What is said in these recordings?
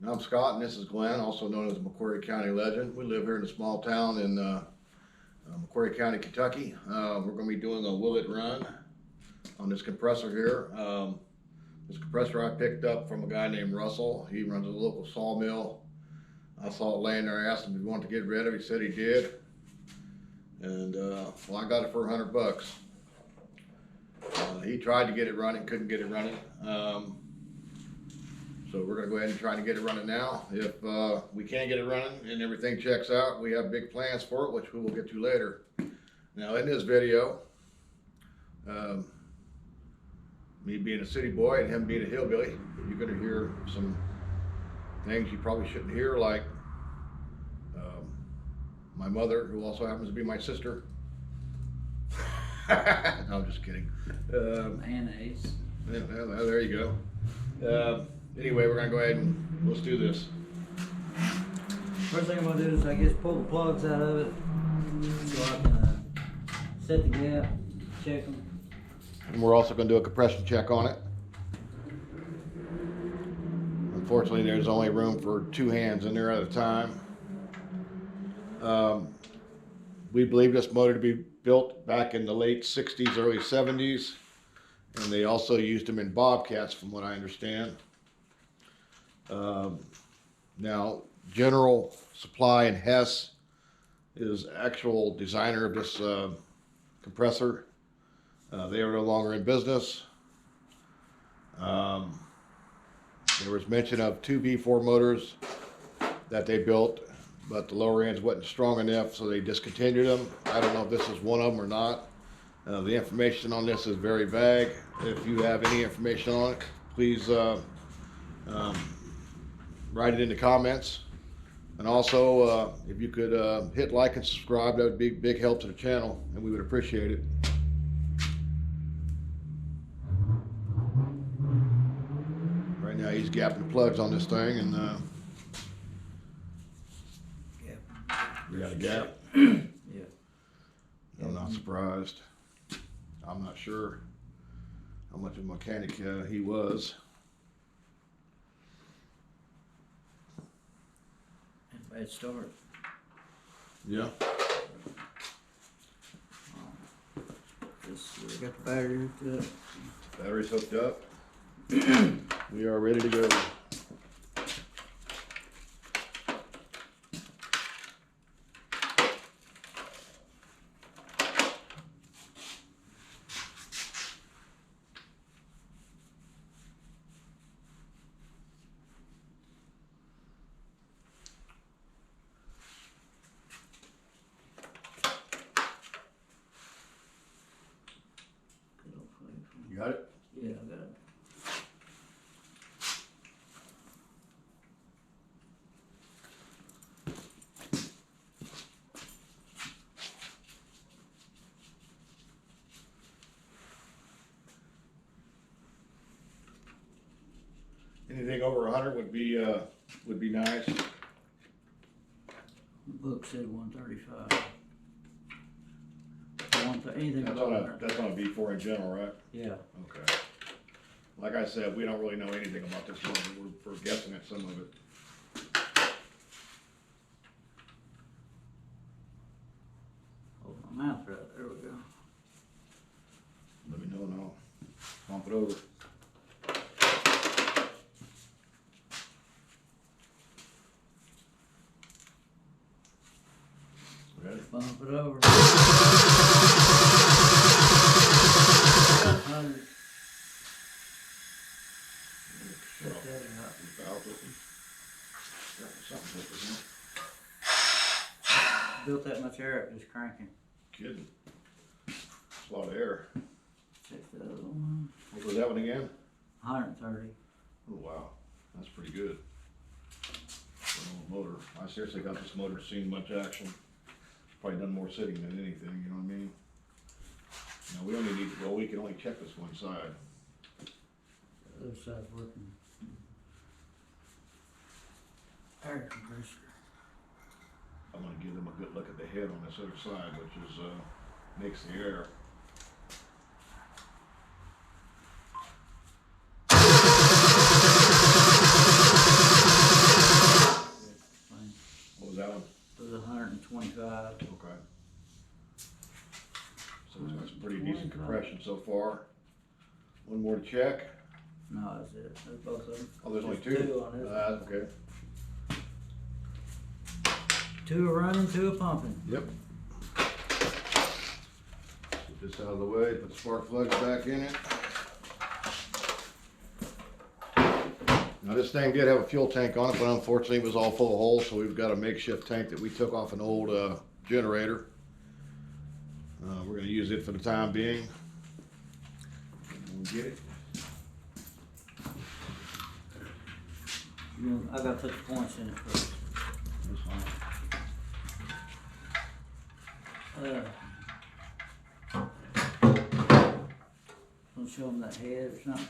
I'm Scott, and this is Glenn, also known as the Macquarie County Legend. We live here in a small town in Macquarie County, Kentucky. We're going to be doing a Will It Run on this compressor here. This compressor I picked up from a guy named Russell. He runs a local sawmill. I saw it laying there. I asked him if he wanted to get rid of it. He said he did. And well, I got it for $100. He tried to get it running, couldn't get it running. So we're gonna go ahead and try to get it running now. If we can't get it running and everything checks out, we have big plans for it, which we will get to later. Now in this video, me being a city boy and him being a hillbilly, you're gonna hear some things you probably shouldn't hear, like my mother, who also happens to be my sister. No, I'm just kidding. Mayonnaise. Yeah, well, there you go. Anyway, we're gonna go ahead and let's do this. First thing I'm gonna do is, I guess, pull the plugs out of it so I can set the gap, check them. And we're also gonna do a compression check on it. Unfortunately, there's only room for 2 hands in there at a time. We believe this motor to be built back in the late 60s, early 70s. And they also used them in Bobcats, from what I understand. Now, General Supply and Hess is actual designer of this compressor. They are no longer in business. There was mention of 2 V4 motors that they built, but the lower ends wasn't strong enough, so they discontinued them. I don't know if this is one of them or not. The information on this is very vague. If you have any information on it, please write it in the comments. And also, if you could hit like and subscribe, that would be a big help to the channel, and we would appreciate it. Right now he's gapping the plugs on this thing, and we got a gap. Yeah. I'm not surprised. I'm not sure how much of a mechanic he was. Bad start. Yeah. Just got the battery hooked up. Battery's hooked up. We are ready to go. You got it? Yeah, I got it. Anything over 100 would be nice. The book said 135. Anything That's above on a 100. that's on a V4 in general, right? Yeah. Okay. Like I said, we don't really know anything about this one. We're guessing at some of it. Hold my mouth right. There we go. Let me know and I'll pump it over. Ready? Bump it over. 100. Set that up. Valve open. Got something open, Built that much air up just cranking. Kidding. It's a lot of air. Check the other one. What was that one again? 130. Oh wow, that's pretty good. For an old motor. I seriously got this motor seen much action. Probably done more sitting than anything, you know what I mean? Now we only need, well, we can only check this one side. The other side's working. Air compressor. I'm gonna give them a good look at the head on this other side, which is, makes the air. so far. One more to check. No, that's it. That's both of them. Oh, there's only Just two? on this. Okay. 2 are running, 2 are pumping. Yep. Get this out of the way, put the spark plugs back in it. Now this thing did have a fuel tank on it, but unfortunately it was all full of holes, so we've got a makeshift tank that we took off an old generator. We're gonna use it for the time being. We'll get it. I gotta put the points in it first. That's fine. Wanna show them that head or something?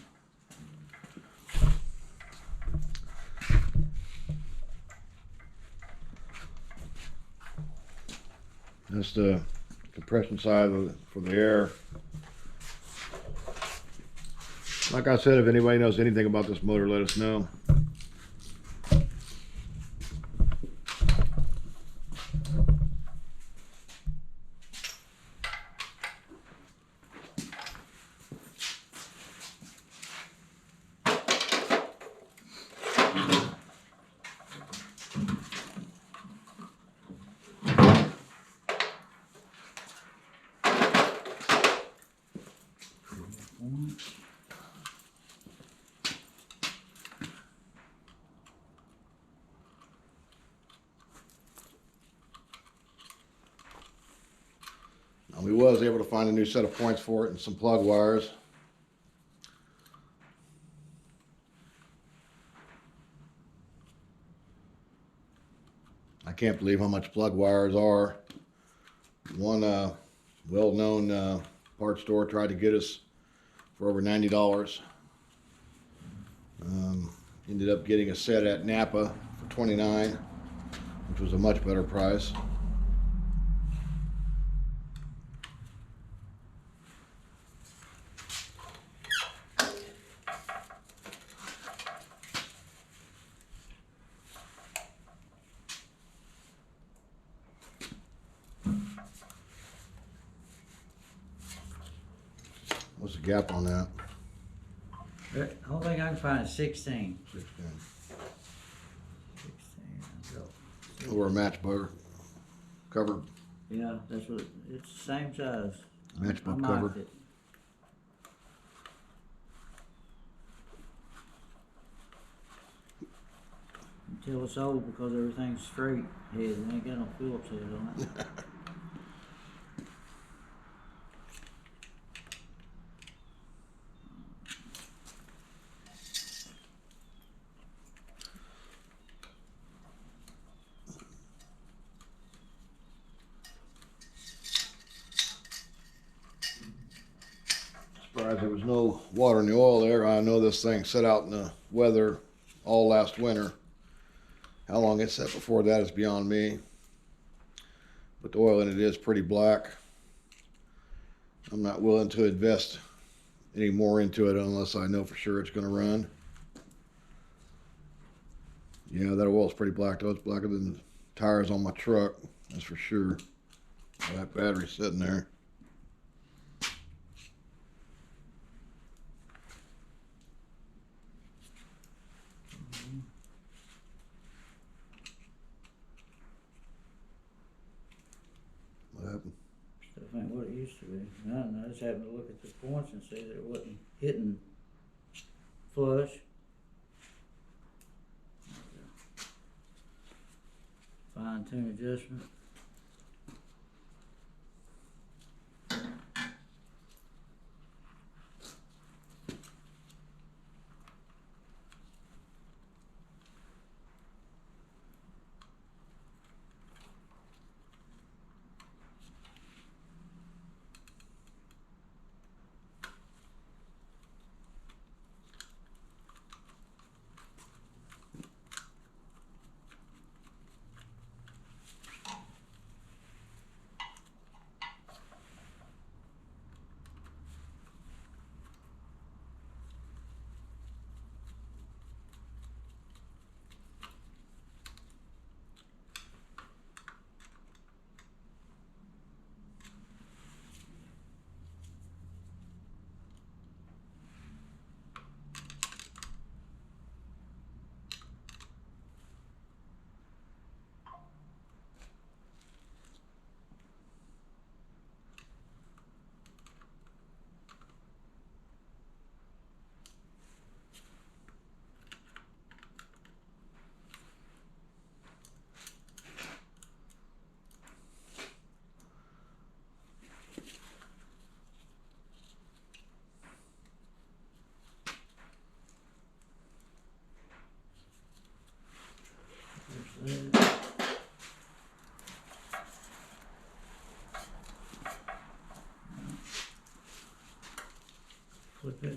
That's the compression side for the air. Like I said, if anybody knows anything about this motor, let us know. We was able to find a new set of points for it and some plug wires. I can't believe how much plug wires are. One well-known parts store tried to get us for over $90. Ended up getting a set at Napa for $29, which was a much better price. What's the gap on that? The only thing I can find is 16. 16. 16. Or a matchbook cover. Yeah, that's what, it's the same size. Matchbook I cover. marked it. Until it's old because everything's straight head, it ain't got no Phillips head on it. Surprised there was no water in the oil there. I know this thing sat out in the weather all last winter. How long it sat before that is beyond me. But the oil in it is pretty black. I'm not willing to invest any more into it unless I know for sure it's going to run. Yeah, that oil's pretty black though. It's blacker than the tires on my truck, that's for sure. That battery's sitting there. What happened? Stuff ain't what it used to be. Nothing. I just happened to look at the points and see that it wasn't hitting flush. Fine tune adjustment.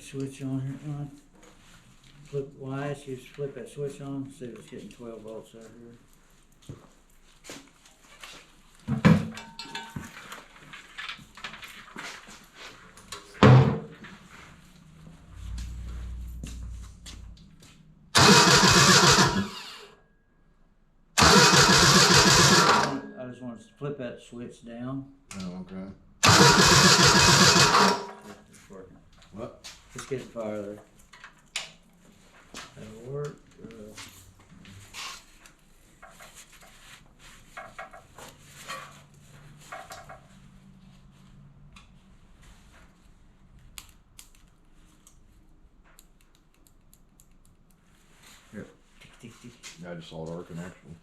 that switch on here, Ron. Flip, well, I asked you to flip that switch on, see if it's getting 12 volts out here. I just want to flip that switch down. Oh, okay. It's working. What? Let's get the fire there. That'll work. Here. Tick, tick, tick. Yeah, I just saw our connection.